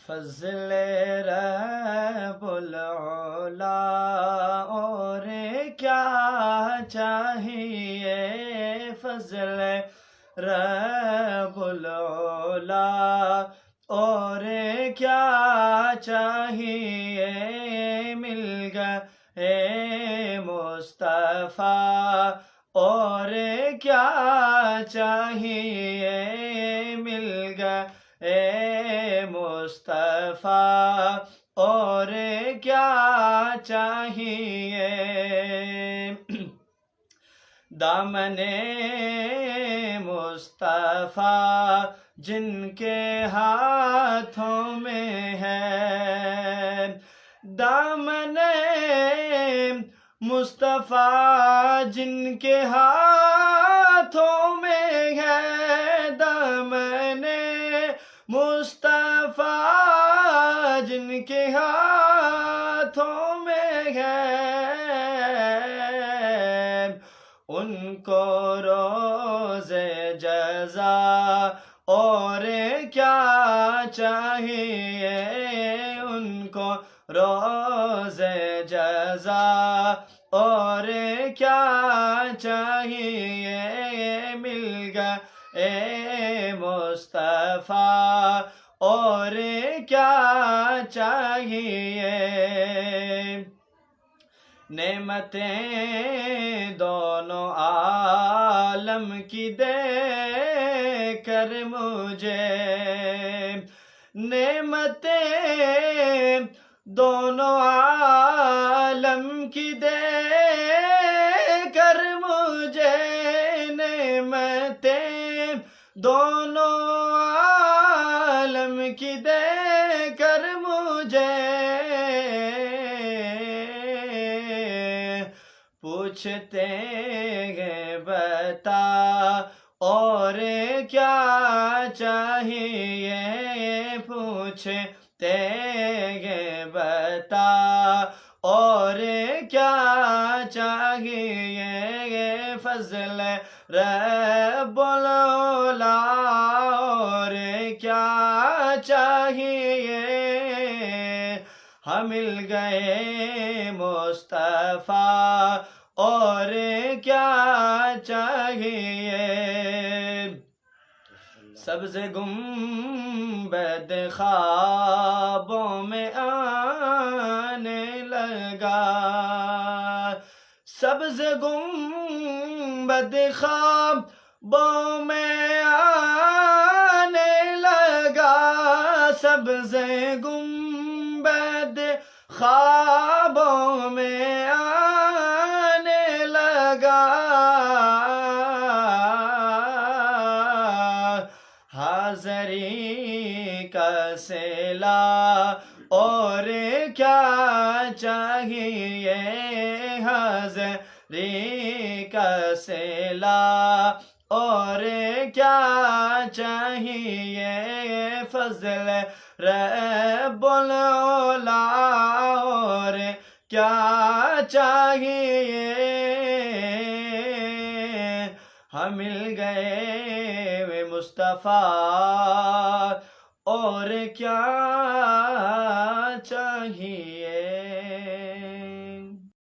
فضل رب العلا اور کیا چاہیے، فضل رب العلا اور کیا چاہیے، مل گئے مصطفیٰ اور کیا چاہیے، مل گئے مصطفیٰ اور کیا چاہیے، دامن مصطفیٰ جن کے ہاتھوں میں ہے، دامن مصطفیٰ جن کے ہاتھوں میں ہے، دامن مصطفیٰ جن کے ہاتھوں میں ہے، ان کو روز جزا اور کیا چاہیے، ان کو روز جزا اور کیا چاہیے، مل گئے مصطفیٰ اور کیا چاہیے، نعمتیں دونوں عالم کی دے کر مجھے، نعمتیں دونوں عالم کی دے کر مجھے، نعمتیں دونوں عالم کی دے کر مجھے، پوچھتے ہیں بتا اور کیا چاہیے، پوچھتے ہیں بتا اور کیا چاہیے، فضل رب العلا اور کیا چاہیے، ہم مل گئے مصطفیٰ اور کیا چاہیے، سبز گنبد خوابوں میں آنے لگا، سبز گنبد خوابوں میں آنے لگا، سبز گنبد خوابوں میں آنے لگا، حاضری کا سلا اور کیا چاہیے، حاضری کا سلا اور کیا چاہیے، فضل رب العلا اور کیا چاہیے، ہم مل گئے مصطفیٰ اور کیا چاہیے۔